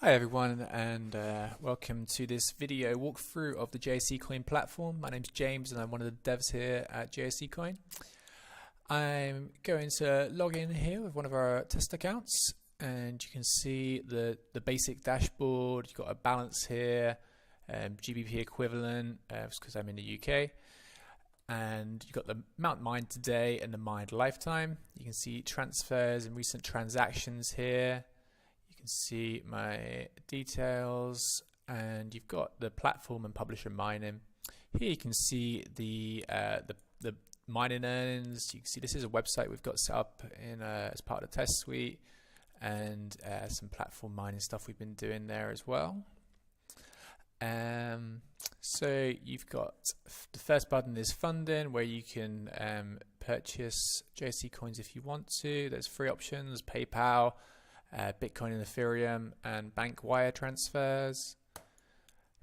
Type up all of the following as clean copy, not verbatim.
Hi everyone, and welcome to this video walkthrough of the JSEcoin platform. My name's James and I'm one of the devs here at JSEcoin. I'm going to log in here with one of our test accounts, and you can see the basic dashboard. You've got a balance here, GBP equivalent, because I'm in the UK, and you've got the amount mined today and the mined lifetime. You can see transfers and recent transactions here. See my details, and you've got the platform and publisher mining. Here you can see the mining earnings. You can see this is a website we've got set up in as part of the test suite, and some platform mining stuff we've been doing there as well. So you've got the first button is funding, where you can purchase JSEcoins if you want to. There's free options: PayPal, Bitcoin and Ethereum, and bank wire transfers.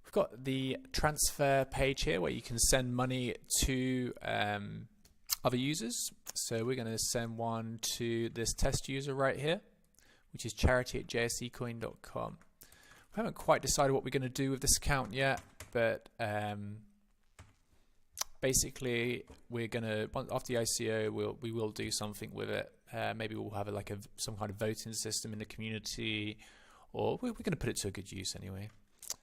We've got the transfer page here where you can send money to other users. So we're going to send one to this test user right here, which is charity@jsecoin.com. We haven't quite decided what we're going to do with this account yet, but basically we're going to, after the ICO, we will do something with it. Maybe we'll have some kind of voting system in the community, or we're going to put it to a good use anyway.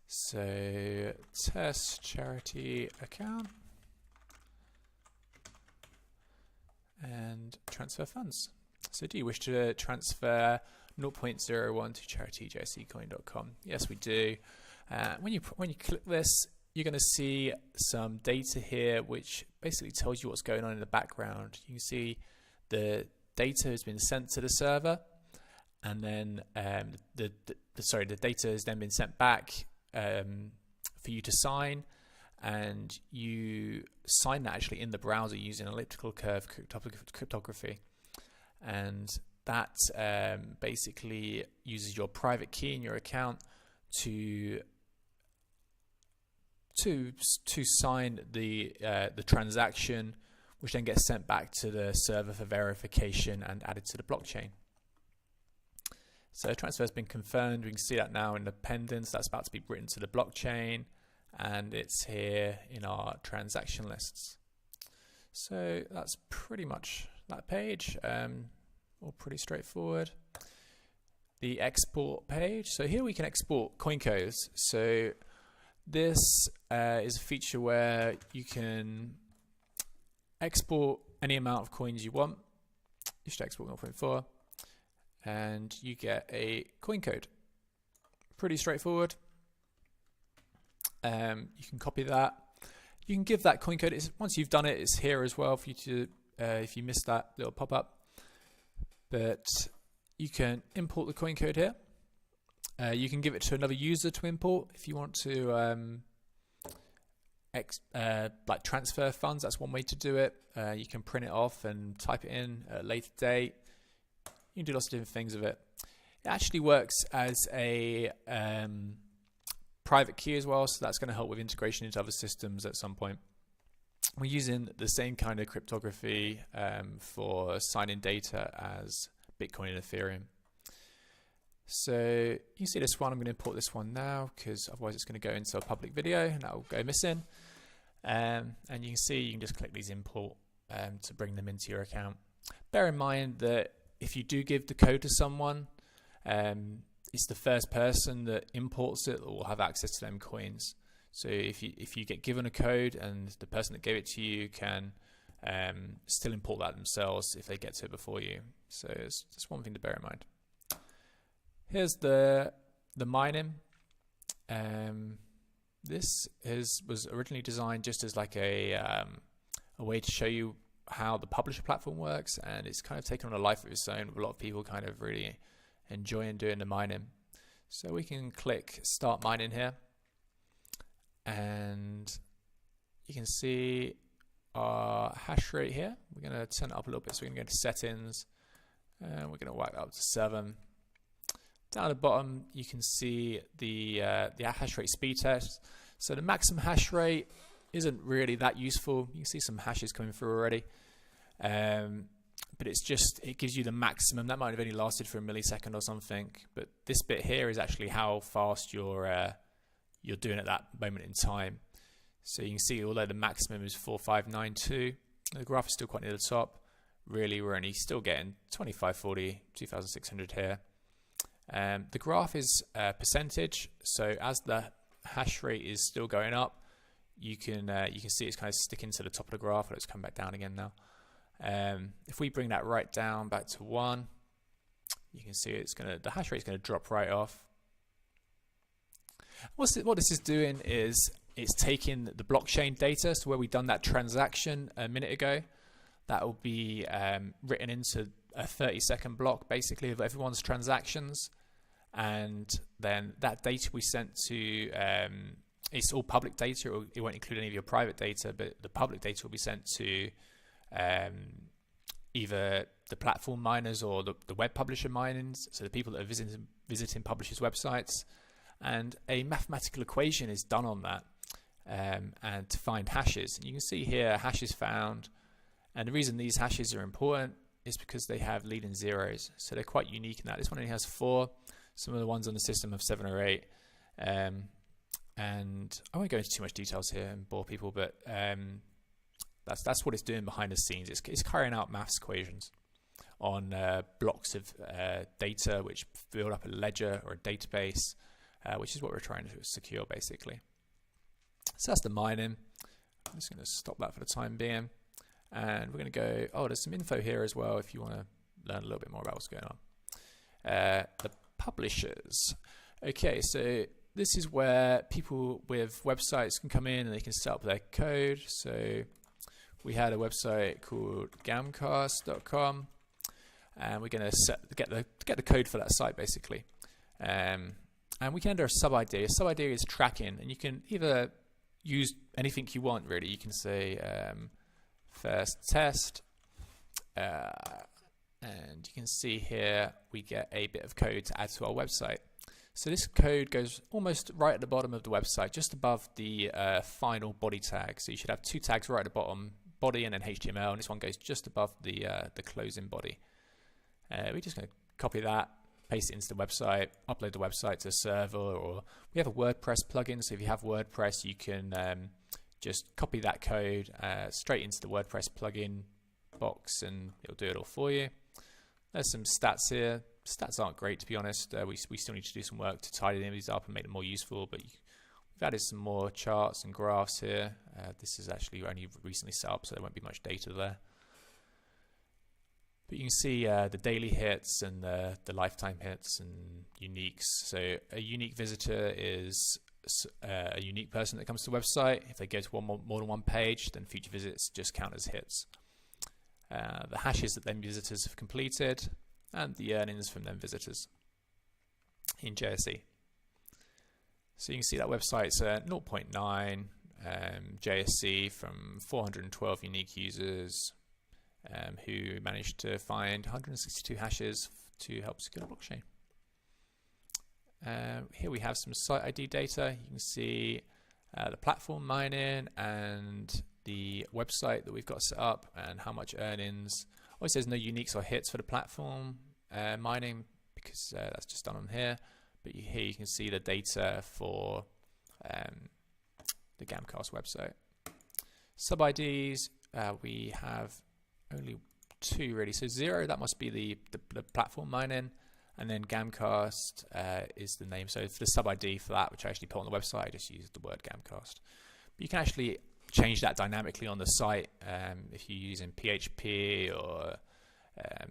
So test charity account and transfer funds. So do you wish to transfer 0.01 to charity@jsecoin.com? Yes, we do. When you click this, you're going to see some data here which basically tells you what's going on in the background. You can see the data has been sent to the server, and then the data has then been sent back for you to sign, and you sign that actually in the browser using elliptical curve cryptography, and that basically uses your private key in your account to sign the transaction, which then gets sent back to the server for verification and added to the blockchain. So transfer has been confirmed. We can see that now in the pendants. That's about to be written to the blockchain, and it's here in our transaction lists. So that's pretty much that page. All pretty straightforward. The export page. So here we can export coin codes. So this is a feature where you can export any amount of coins you want. You should export 0.4, and you get a coin code. Pretty straightforward. You can copy that. You can give that coin code. Once you've done it, it's here as well for you to, if you missed that, it'll pop up. But you can import the coin code here. You can give it to another user to import if you want to like transfer funds. That's one way to do it. You can print it off and type it in at a later date. You can do lots of different things with it. It actually works as a private key as well, so that's going to help with integration into other systems at some point. We're using the same kind of cryptography for signing data as Bitcoin and Ethereum. So you see this one. I'm going to import this one now, because otherwise it's going to go into a public video and that will go missing. And you can see you can just click these import to bring them into your account. Bear in mind that if you do give the code to someone, it's the first person that imports it that will have access to them coins. So if you get given a code, and the person that gave it to you can still import that themselves if they get to it before you. So it's just one thing to bear in mind. Here's the mining. This was originally designed just as like a way to show you how the publisher platform works, and it's kind of taken on a life of its own with a lot of people kind of really enjoying doing the mining. So we can click start mining here, and you can see our hash rate here. We're going to turn it up a little bit, so we can go to settings, and we're going to whack that up to 7. Down at the bottom, you can see the hash rate speed test. So the maximum hash rate isn't really that useful. You can see some hashes coming through already. but it gives you the maximum. That might have only lasted for a millisecond or something, but this bit here is actually how fast you're doing at that moment in time. So you can see, although the maximum is 4592, the graph is still quite near the top. Really, we're only still getting 2540, 2600 here. The graph is percentage, so as the hash rate is still going up, you can see it's kind of sticking to the top of the graph. Let's come back down again now. If we bring that right down back to 1, you can see the hash rate is going to drop right off. What this is doing is it's taking the blockchain data, so where we've done that transaction a minute ago, that will be written into a 30-second block basically of everyone's transactions, and then that data we sent to it's all public data. It won't include any of your private data, but the public data will be sent to either the platform miners or the web publisher miners, so the people that are visiting publishers' websites, and a mathematical equation is done on that and to find hashes. And you can see here hashes found, and the reason these hashes are important is because they have leading zeros, so they're quite unique in that. This one only has 4. Some of the ones on the system have 7 or 8. And I won't go into too much details here and bore people, but that's what it's doing behind the scenes. It's carrying out maths equations on blocks of data which build up a ledger or a database, which is what we're trying to secure basically. So that's the mining. I'm just going to stop that for the time being, and we're going to go, there's some info here as well if you want to learn a little bit more about what's going on. The publishers. Okay, so this is where people with websites can come in and they can set up their code. So we had a website called gamcast.com, and we're going to get the code for that site basically. And we can enter a sub ID. A sub ID is tracking, and you can either use anything you want really. You can say first test, and you can see here we get a bit of code to add to our website. So this code goes almost right at the bottom of the website, just above the final body tag. So you should have 2 tags right at the bottom, body and then HTML, and this one goes just above the closing body. We're just going to copy that, paste it into the website, upload the website to a server, or we have a WordPress plugin. So if you have WordPress, you can just copy that code straight into the WordPress plugin box, and it'll do it all for you. There's some stats here. Stats aren't great, to be honest. We still need to do some work to tidy these up and make them more useful, but we've added some more charts and graphs here. This is actually only recently set up, so there won't be much data there. But you can see the daily hits and the lifetime hits and uniques. So a unique visitor is a unique person that comes to the website. If they go to more than one page, then future visits just count as hits. The hashes that them visitors have completed, and the earnings from them visitors in JSE. So you can see that website's 0.9 JSE from 412 unique users who managed to find 162 hashes to help secure the blockchain. Here we have some site ID data. You can see the platform mining and the website that we've got set up and how much earnings. Obviously, there's no uniques or hits for the platform mining because that's just done on here. But here you can see the data for the Gamcast website. Sub IDs, we have only 2 really. So 0, that must be the platform mining, and then Gamcast is the name. So for the sub ID for that, which I actually put on the website, I just used the word Gamcast. But you can actually change that dynamically on the site if you're using PHP or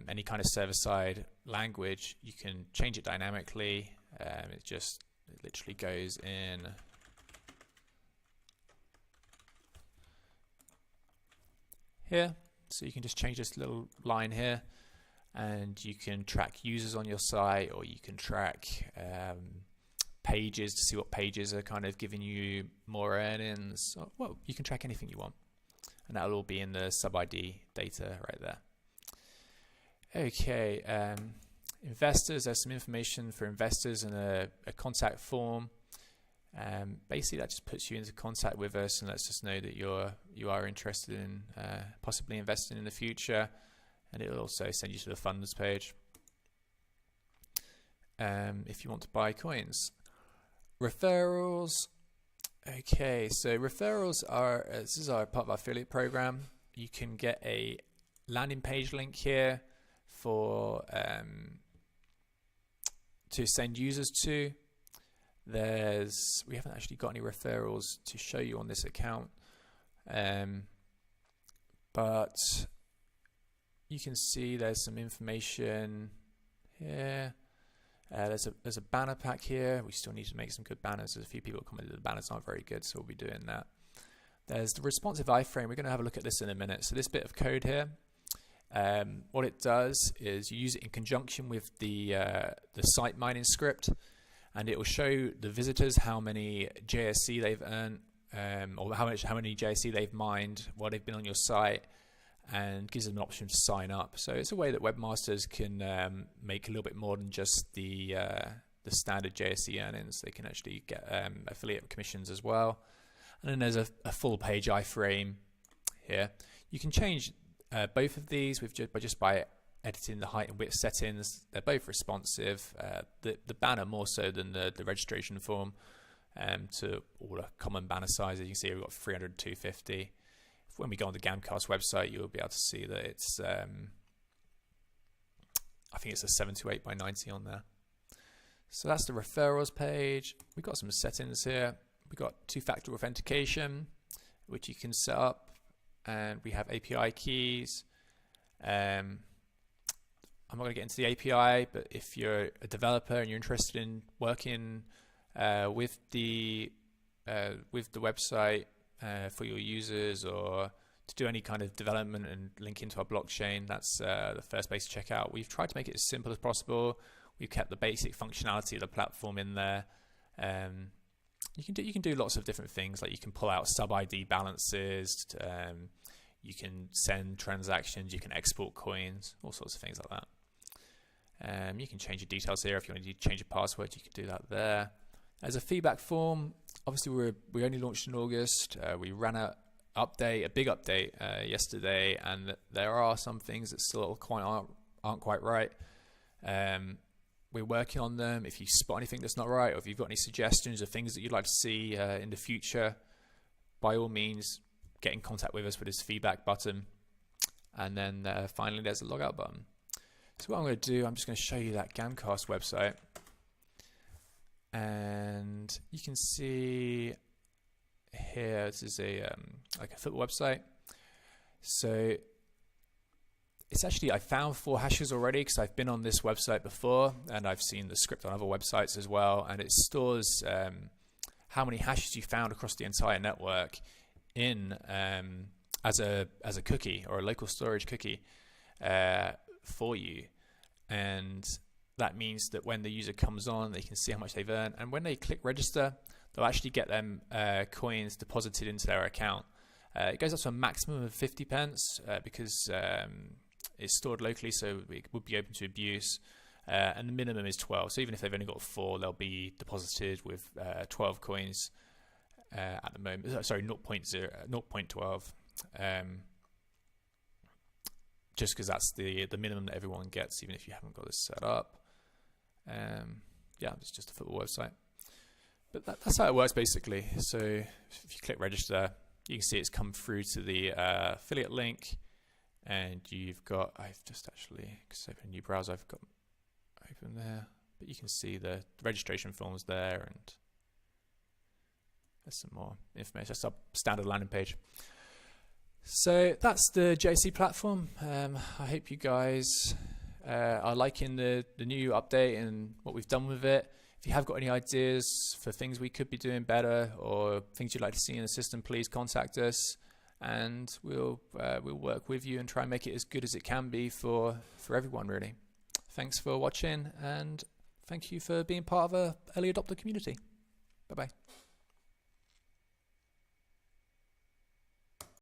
any kind of server-side language. You can change it dynamically. It literally goes in here. So you can just change this little line here, and you can track users on your site, or you can track pages to see what pages are kind of giving you more earnings. Well, you can track anything you want, and that'll all be in the sub ID data right there. Okay, investors, there's some information for investors in a contact form. Basically that just puts you into contact with us and lets us know that you are interested in possibly investing in the future. and it will also send you to the funds page if you want to buy coins. Referrals. Okay, so referrals are this is our part of our affiliate program. You can get a landing page link here for to send users to. We haven't actually got any referrals to show you on this account, but you can see there's some information here. There's a banner pack here. We still need to make some good banners. There's a few people commented the banners aren't very good, so we'll be doing that. There's the responsive iframe. We're going to have a look at this in a minute. So this bit of code here, what it does is you use it in conjunction with the site mining script, and it will show the visitors how many JSC they've earned, or how many JSC they've mined while they've been on your site, and gives them an option to sign up. So it's a way that webmasters can make a little bit more than just the standard JSC earnings. They can actually get affiliate commissions as well. And then there's a full page iframe here. You can change both of these by editing the height and width settings. They're both responsive. The banner more so than the registration form to all the common banner sizes. You can see we've got 300, 250. When we go on the Gamcast website, you'll be able to see that it's I think it's a 728 by 90 on there. So that's the referrals page. We've got some settings here. We've got two-factor authentication, which you can set up, and we have API keys. I'm not going to get into the API, but if you're a developer and you're interested in working with the website for your users, or to do any kind of development and link into our blockchain, that's the first place to check out. We've tried to make it as simple as possible. We've kept the basic functionality of the platform in there. You can do lots of different things, like you can pull out sub ID balances, you can send transactions, you can export coins, all sorts of things like that. You can change your details here. If you want to change your password, you can do that there. As a feedback form, obviously we only launched in August. We ran a big update yesterday, and there are some things that still aren't quite right. We're working on them. If you spot anything that's not right, or if you've got any suggestions of things that you'd like to see in the future, by all means, get in contact with us with this feedback button. And then finally, there's a logout button. So what I'm going to do, I'm just going to show you that Gamcast website. And you can see here, this is like a football website. So it's actually, I found 4 hashes already because I've been on this website before, and I've seen the script on other websites as well. And it stores how many hashes you found across the entire network in as a cookie, or a local storage cookie for you. And that means that when the user comes on, they can see how much they've earned, and when they click register, they'll actually get them coins deposited into their account. It goes up to a maximum of 50 pence because it's stored locally, so it would be open to abuse. And the minimum is 12. So even if they've only got 4, they'll be deposited with 12 coins at the moment. Sorry, 0.12. Just because that's the minimum that everyone gets, even if you haven't got this set up. Yeah, it's just a football website. But that's how it works basically. So if you click register, you can see it's come through to the affiliate link, and you've got, I've just actually, because I opened a new browser, I've got open there, but you can see the registration forms there, and there's some more information. That's our standard landing page. So that's the JC platform. I hope you guys are liking the new update and what we've done with it. If you have got any ideas for things we could be doing better, or things you'd like to see in the system, please contact us, and we'll work with you and try and make it as good as it can be for everyone, really. Thanks for watching, and thank you for being part of a early adopter community. Bye-bye.